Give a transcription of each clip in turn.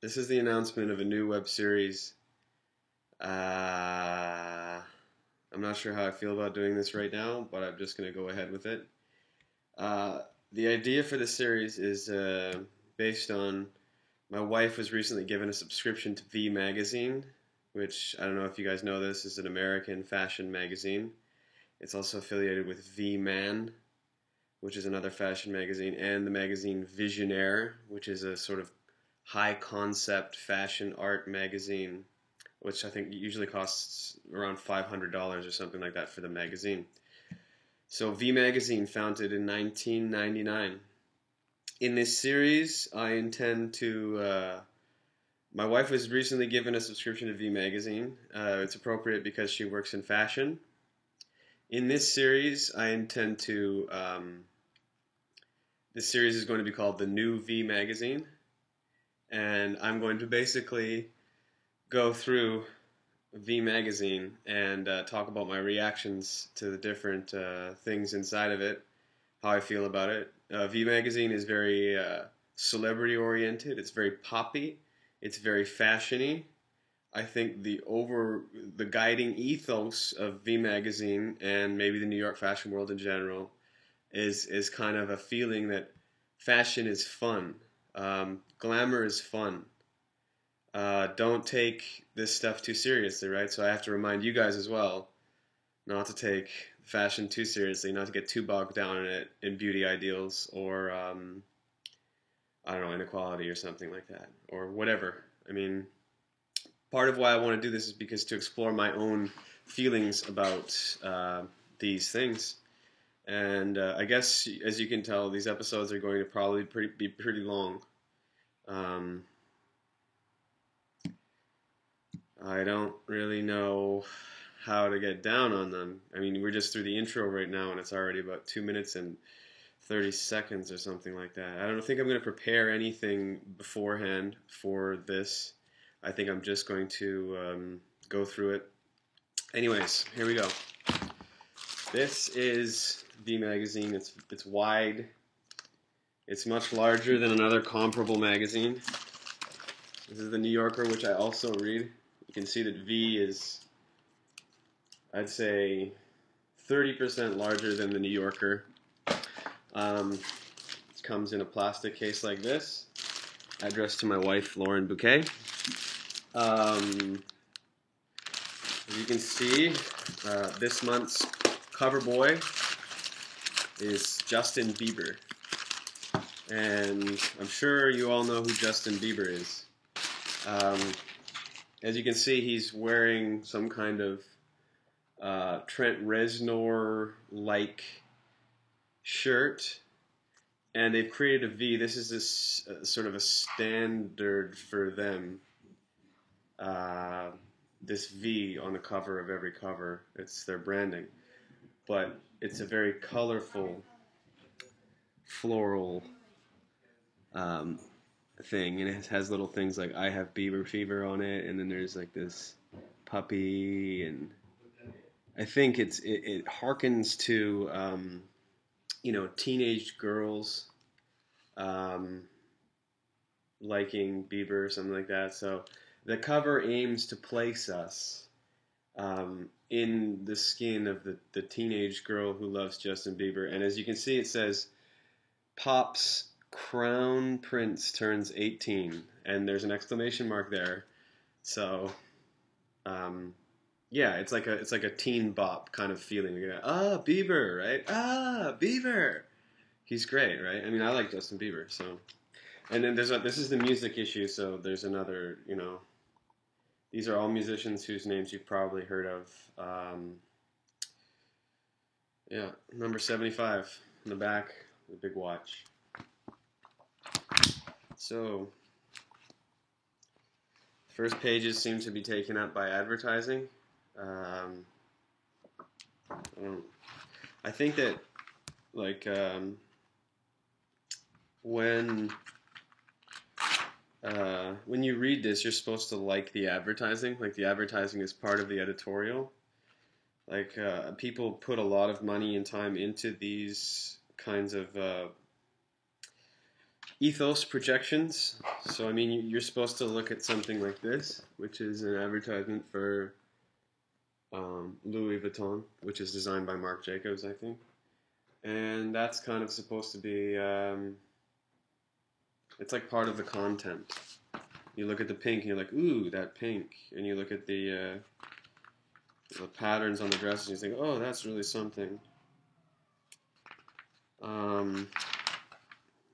This is the announcement of a new web series. I'm not sure how I feel about doing this right now, but I'm just going to go ahead with it. The idea for the series is based on my wife was recently given a subscription to V Magazine, which I don't know if you guys know this is an American fashion magazine. It's also affiliated with V Man, which is another fashion magazine, and the magazine Visionaire, which is a sort of high concept fashion art magazine, which I think usually costs around $500 or something like that for the magazine. So V Magazine, founded in 1999. In this series, I intend to... my wife was recently given a subscription to V Magazine. It's appropriate because she works in fashion. In this series, I intend to... this series is going to be called The New V Magazine. And I'm going to basically go through V Magazine and talk about my reactions to the different things inside of it, how I feel about it. V Magazine is very celebrity oriented. It's very poppy. It's very fashiony. I think the guiding ethos of V Magazine and maybe the New York fashion world in general is kind of a feeling that fashion is fun. Glamour is fun. Don't take this stuff too seriously, right? So I have to remind you guys as well not to take fashion too seriously, not to get too bogged down in it, in beauty ideals or, I don't know, inequality or something like that, or whatever. I mean, part of why I want to do this is because to explore my own feelings about these things. And I guess, as you can tell, these episodes are going to probably be pretty long. I don't really know how to get down on them. I mean, we're just through the intro right now, and it's already about 2 minutes and 30 seconds or something like that. I don't think I'm going to prepare anything beforehand for this. I think I'm just going to go through it. Anyways, here we go. This is V Magazine. It's wide. It's much larger than another comparable magazine. This is the New Yorker, which I also read. You can see that V is, I'd say, 30% larger than the New Yorker. It comes in a plastic case like this, addressed to my wife, Lauren Bouquet. As you can see, this month's cover boy is Justin Bieber. And I'm sure you all know who Justin Bieber is. As you can see, he's wearing some kind of Trent Reznor-like shirt, and they've created a V. This is this sort of a standard for them. This V on the cover of every cover. It's their branding, but it's a very colorful, floral thing, and it has little things like "I have Bieber fever" on it, and then there's like this puppy, and I think it harkens to teenage girls liking Bieber or something like that. So the cover aims to place us in the skin of the teenage girl who loves Justin Bieber, and as you can see, it says Pop's Crown Prince turns 18, and there's an exclamation mark there. So, yeah, it's like a teen bop kind of feeling. You're like, Bieber, right? Bieber, he's great, right? I mean, I like Justin Bieber, so. And then this is the music issue. So there's another, these are all musicians whose names you've probably heard of. Yeah, number 75 in the back, the big watch. So, first pages seem to be taken up by advertising. I think that, like, when you read this, you're supposed to like the advertising. Like, the advertising is part of the editorial. Like, people put a lot of money and time into these kinds of ethos projections. So I mean, you're supposed to look at something like this, which is an advertisement for Louis Vuitton, which is designed by Marc Jacobs, I think. And that's kind of supposed to be, it's like part of the content. You look at the pink and you're like, ooh, that pink. And you look at the patterns on the dresses and you think, oh, that's really something.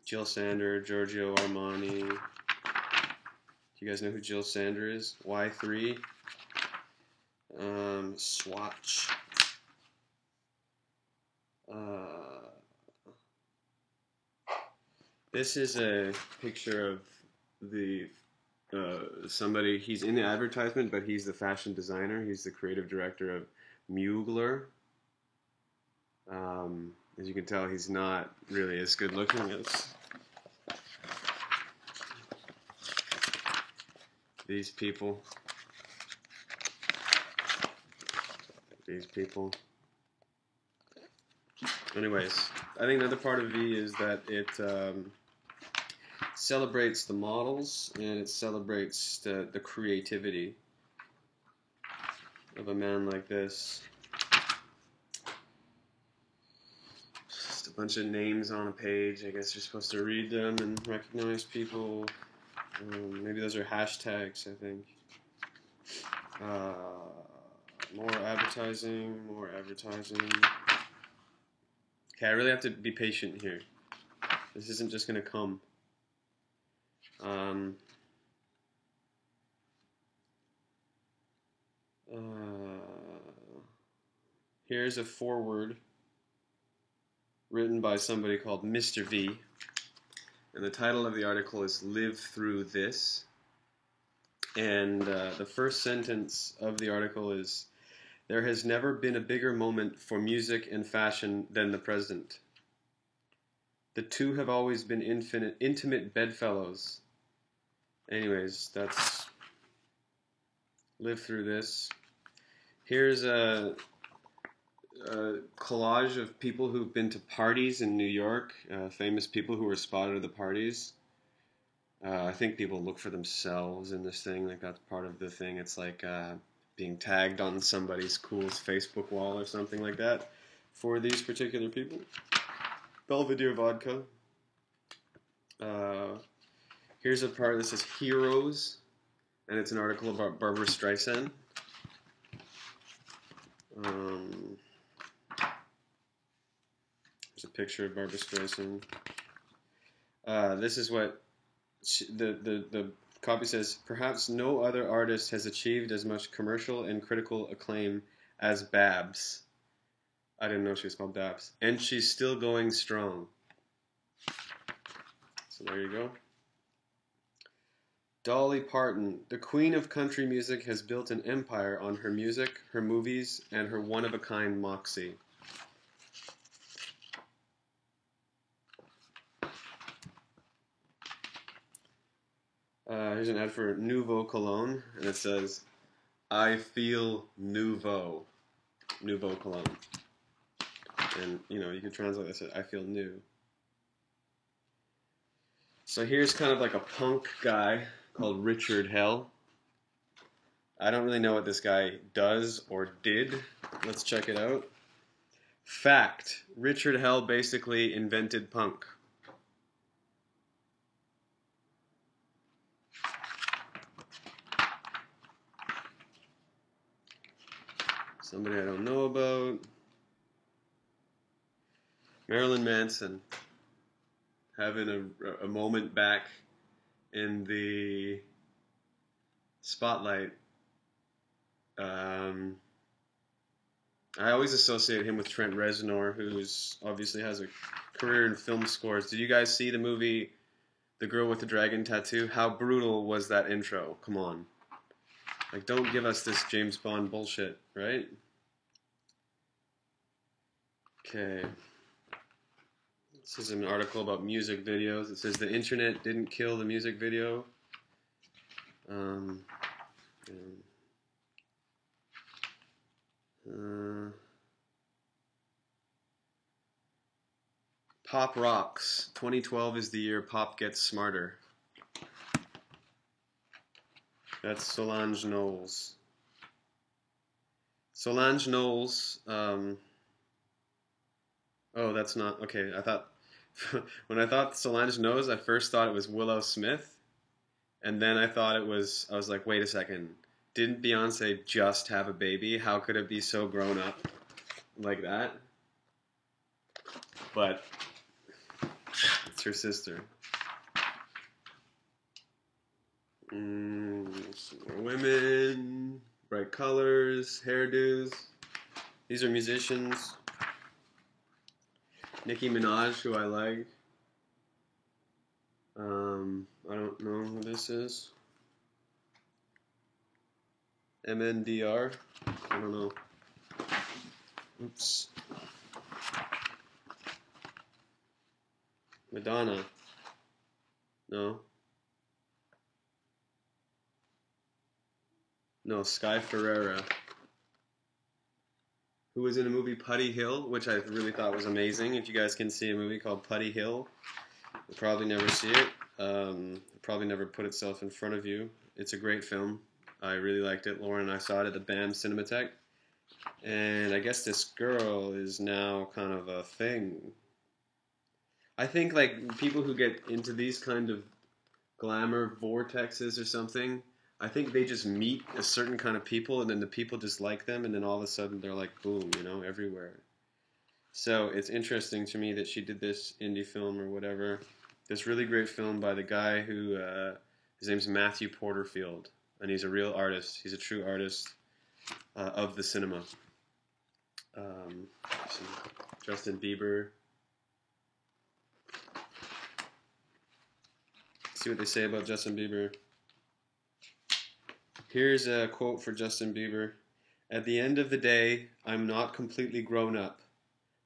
Jill Sander, Giorgio Armani. Do you guys know who Jill Sander is? Y3. Swatch. This is a picture of the somebody. He's in the advertisement, but he's the fashion designer. He's the creative director of Mugler. As you can tell, he's not really as good looking as these people. These people. Anyways, I think another part of V is that it celebrates the models and it celebrates the creativity of a man like this. Just a bunch of names on a page. I guess you're supposed to read them and recognize people. Maybe those are hashtags, I think. More advertising, more advertising. Okay, I really have to be patient here. This isn't just going to come. Here's a foreword written by somebody called Mr. V. And the title of the article is Live Through This. And the first sentence of the article is, there has never been a bigger moment for music and fashion than the present. The two have always been intimate bedfellows. Anyways, that's Live Through This. Here's a collage of people who've been to parties in New York, famous people who were spotted at the parties. I think people look for themselves in this thing, like that's part of the thing. It's like being tagged on somebody's coolest Facebook wall or something like that for these particular people. Belvedere vodka. Here's a part that says Heroes, and it's an article about Barbara Streisand. There's a picture of Barbara Streisand. This is what the copy says. Perhaps no other artist has achieved as much commercial and critical acclaim as Babs. I didn't know she was called Babs. And she's still going strong. So there you go. Dolly Parton, the queen of country music, has built an empire on her music, her movies, and her one-of-a-kind moxie. Here's an ad for Nouveau Cologne, and it says, I feel nouveau. Nouveau Cologne. And, you know, you can translate this as I feel new. So here's kind of like a punk guy called Richard Hell. I don't really know what this guy does or did. Let's check it out. Fact. Richard Hell basically invented punk. Somebody I don't know about. Marilyn Manson having a moment back in the spotlight. I always associate him with Trent Reznor, who's obviously has a career in film scores. Did you guys see the movie The Girl with the Dragon Tattoo? How brutal was that intro? Come on. Like, don't give us this James Bond bullshit, right? Okay. This is an article about music videos. It says the internet didn't kill the music video. Pop rocks. 2012 is the year pop gets smarter. That's Solange Knowles. Solange Knowles. Oh, that's not okay. I thought when I thought Solange Knowles, I first thought it was Willow Smith, and then I thought it was. I was like, wait a second. Didn't Beyonce just have a baby? How could it be so grown up like that? But it's her sister. Women, bright colors, hairdos. These are musicians. Nicki Minaj, who I like. I don't know who this is. MNDR. I don't know. Oops. Madonna. No. No, Sky Ferreira. Who was in a movie Putty Hill, which I really thought was amazing. If you guys can see a movie called Putty Hill, you'll probably never see it. Probably never put itself in front of you. It's a great film. I really liked it. Lauren and I saw it at the BAM Cinematheque. And I guess this girl is now kind of a thing. I think like people who get into these kind of glamour vortexes or something, I think they just meet a certain kind of people and then the people just like them and then all of a sudden they're like boom, you know, everywhere. So it's interesting to me that she did this indie film or whatever. This really great film by the guy who, his name's Matthew Porterfield, and he's a real artist. He's a true artist of the cinema. Justin Bieber. See what they say about Justin Bieber. Here's a quote for Justin Bieber. At the end of the day, I'm not completely grown up.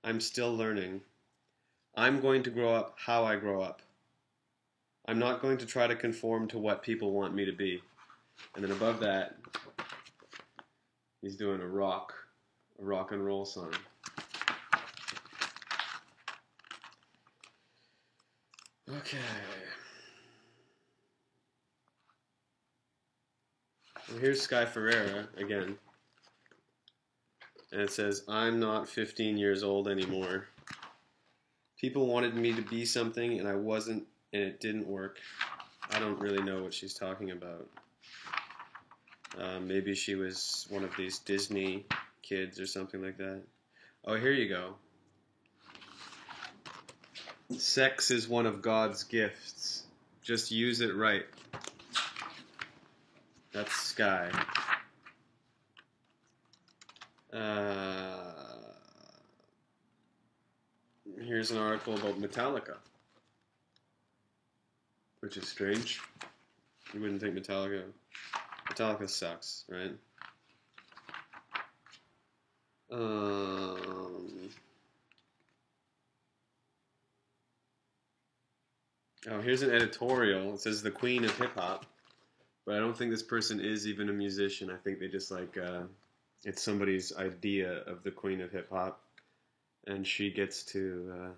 I'm still learning. I'm going to grow up how I grow up. I'm not going to try to conform to what people want me to be. And then above that, he's doing a rock and roll song. Okay. Well, here's Sky Ferreira again. And it says, I'm not 15 years old anymore. People wanted me to be something and I wasn't, and it didn't work. I don't really know what she's talking about. Maybe she was one of these Disney kids or something like that. Oh, here you go. Sex is one of God's gifts. Just use it right. That's Sky. Here's an article about Metallica, which is strange. You wouldn't think Metallica sucks, right? Oh, here's an editorial. It says the Queen of Hip Hop, but I don't think this person is even a musician. I think they just like it's somebody's idea of the Queen of Hip Hop, and she gets to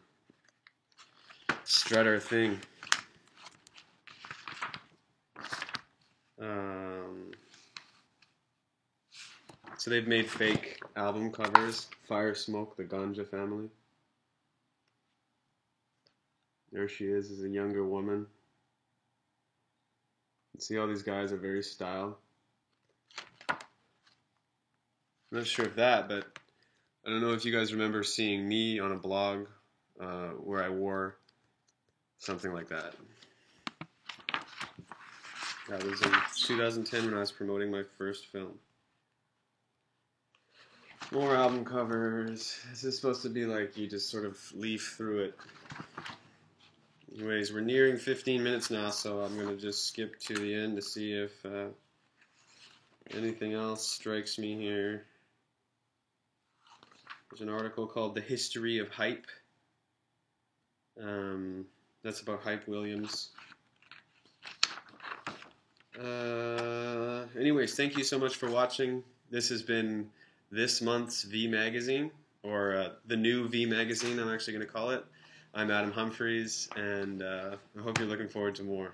strut her thing. So they've made fake album covers. Fire Smoke, the Ganja Family. There she is as a younger woman. See, all these guys are very style. I'm not sure of that, but I don't know if you guys remember seeing me on a blog where I wore something like that. That was in 2010 when I was promoting my first film. More album covers. This is supposed to be like you just sort of leaf through it. Anyways, we're nearing 15 minutes now, so I'm going to just skip to the end to see if anything else strikes me here. There's an article called The History of Hype. That's about Hype Williams. Anyways, thank you so much for watching. This has been this month's V Magazine, or the new V Magazine, I'm actually going to call it. I'm Adam Humphreys, and I hope you're looking forward to more.